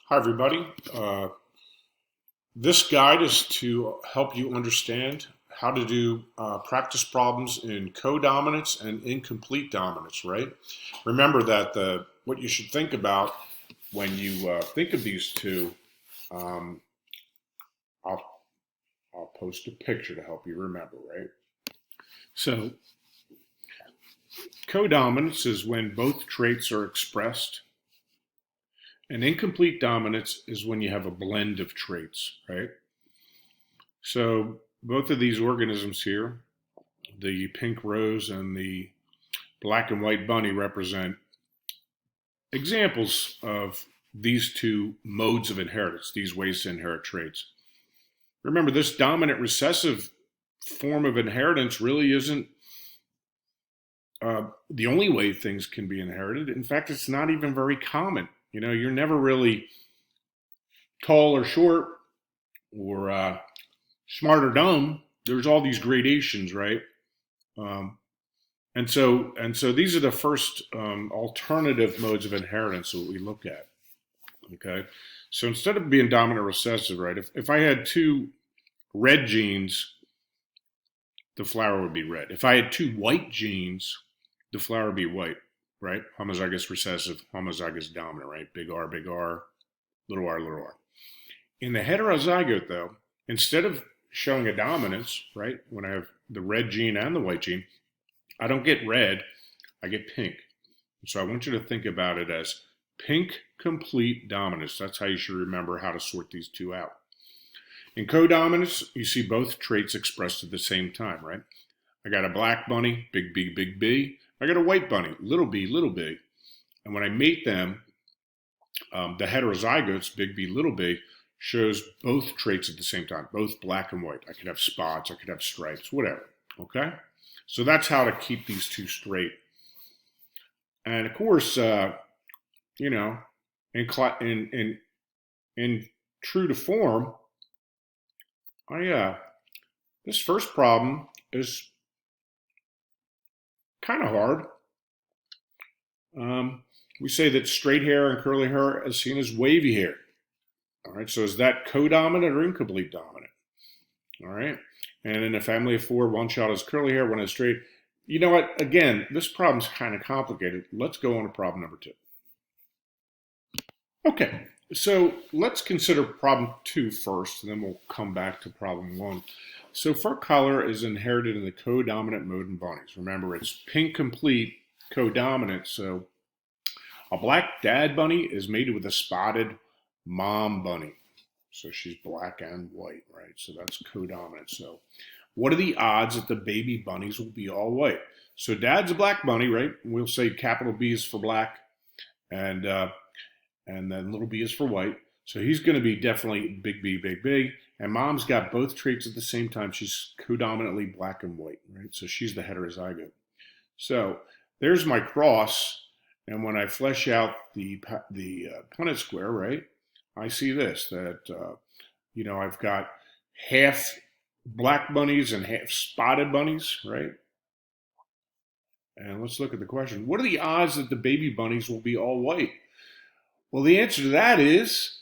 Hi, everybody. This guide is to help you understand how to do practice problems in codominance and incomplete dominance, right? Remember that what you should think about when you think of these two, um, I'll, I'll post a picture to help you remember, right? So, codominance is when both traits are expressed. And incomplete dominance is when you have a blend of traits, right? So both of these organisms here, the pink rose and the black and white bunny, represent examples of these two modes of inheritance, these ways to inherit traits. Remember, this dominant recessive form of inheritance really isn't the only way things can be inherited. In fact, it's not even very common. You know, you're never really tall or short or smart or dumb. There's all these gradations, right? Um, and so these are the first alternative modes of inheritance that we look at. Okay, so instead of being dominant recessive, right? If I had two red genes, the flower would be red. If I had two white genes, the flower would be white, right? Homozygous recessive, homozygous dominant, right? Big R, little r, little r. In the heterozygote, though, instead of showing a dominance, right, when I have the red gene and the white gene, I don't get red, I get pink. So I want you to think about it as pink complete dominance. That's how you should remember how to sort these two out. In codominance, you see both traits expressed at the same time, right? I got a black bunny, big B, big B. I got a white bunny, little b, little b. And when I mate them, the heterozygotes, big B, little b, shows both traits at the same time, both black and white. I could have spots, I could have stripes, whatever, okay? So that's how to keep these two straight. And of course, you know, in true to form, this first problem is kind of hard. We say that straight hair and curly hair is seen as wavy hair. All right, so is that codominant or incomplete dominant? All right, and in a family of four, one child has curly hair, one has straight. You know what? Again, this problem's kind of complicated. Let's go on to problem number 2. Okay, so let's consider problem 2 first, and then we'll come back to problem 1. So fur color is inherited in the codominant mode in bunnies. Remember, it's pink complete codominant, so a black dad bunny is mated with a spotted mom bunny. So she's black and white, right? So that's codominant. So what are the odds that the baby bunnies will be all white? So dad's a black bunny, right? We'll say capital B is for black, and then little b is for white. So he's going to be definitely big B, big B. And mom's got both traits at the same time. She's codominantly black and white, right? So she's the heterozygote. So there's my cross. And when I flesh out the Punnett Square, right, I see this, that, I've got half black bunnies and half spotted bunnies, right? And let's look at the question. What are the odds that the baby bunnies will be all white? Well, the answer to that is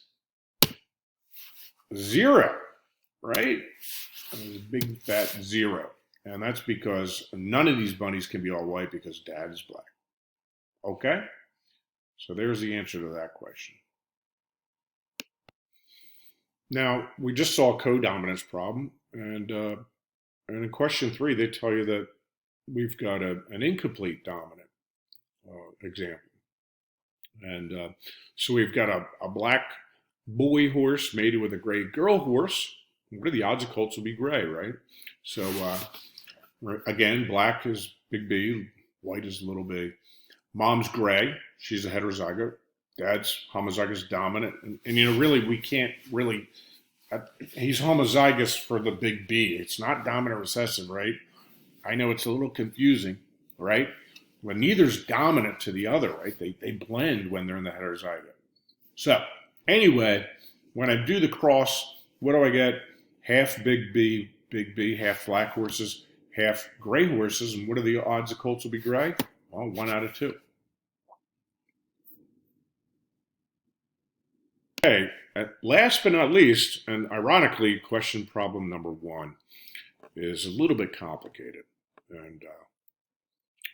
0, right? There's a big fat 0. And that's because none of these bunnies can be all white because dad is black. Okay? So there's the answer to that question. Now, we just saw a codominance problem, and in question 3, they tell you that we've got an incomplete dominant example. And so we've got a black boy horse mated with a gray girl horse. What are the odds the colts will be gray, right? So again, black is big B, white is little b. Mom's gray, she's a heterozygote. Dad's homozygous dominant. And really, we can't really, he's homozygous for the big B. It's not dominant recessive, right? I know it's a little confusing, right? But neither's dominant to the other, right? They blend when they're in the heterozygote. So anyway, when I do the cross, what do I get? Half big B, half black horses, half gray horses. And what are the odds the colts will be gray? Well, 1 out of 2. Okay, last but not least, and ironically, question problem number 1 is a little bit complicated. And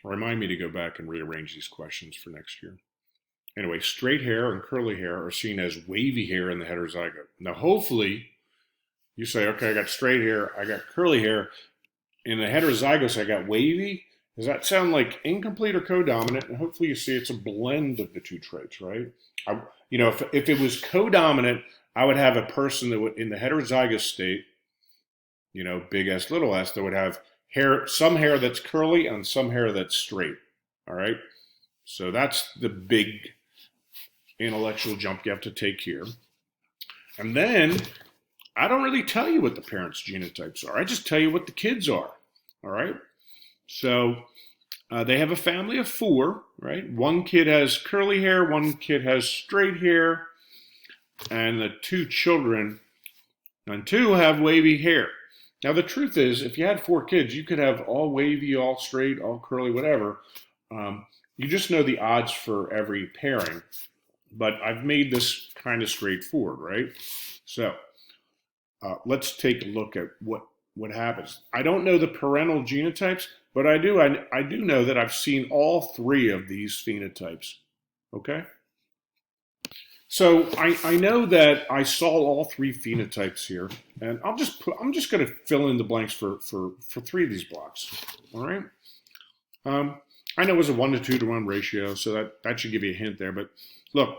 remind me to go back and rearrange these questions for next year. Anyway, straight hair and curly hair are seen as wavy hair in the heterozygote. Now, hopefully, you say, okay, I got straight hair, I got curly hair. In the heterozygous, I got wavy. Does that sound like incomplete or codominant? And hopefully you see it's a blend of the two traits, right? If it was codominant, I would have a person that would, in the heterozygous state, big S, little s, that would have some hair that's curly and some hair that's straight, all right? So that's the big intellectual jump you have to take here. And then I don't really tell you what the parents' genotypes are. I just tell you what the kids are, all right? So they have a family of 4, right? One kid has curly hair, one kid has straight hair, and the 2 children, and 2 have wavy hair. Now, the truth is, if you had 4 kids, you could have all wavy, all straight, all curly, whatever. You just know the odds for every pairing. But I've made this kind of straightforward, right? So let's take a look at what happens. I don't know the parental genotypes, but I do know that I've seen all 3 of these phenotypes, okay? So I know that I saw all 3 phenotypes here, and I'm just going to fill in the blanks for 3 of these blocks, all right? I know it was a 1 to 2 to 1 ratio, so that should give you a hint there. But look,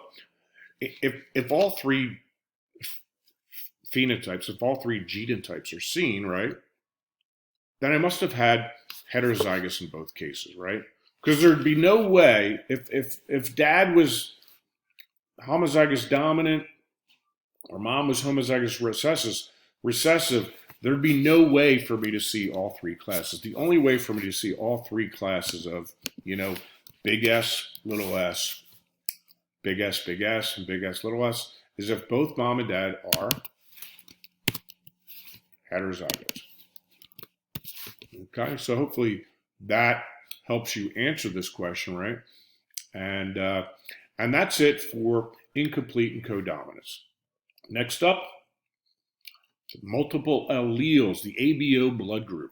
if all 3 phenotypes, if all 3 genotypes are seen, right, then I must have had heterozygous in both cases, right? Because there'd be no way, if dad was homozygous dominant or mom was homozygous recessive, there'd be no way for me to see all 3 classes. The only way for me to see all 3 classes of, big S, little s, big S, and big S, little s, is if both mom and dad are heterozygous. Okay, so hopefully that helps you answer this question, right? And that's it for incomplete and codominance. Next up, multiple alleles, the ABO blood group.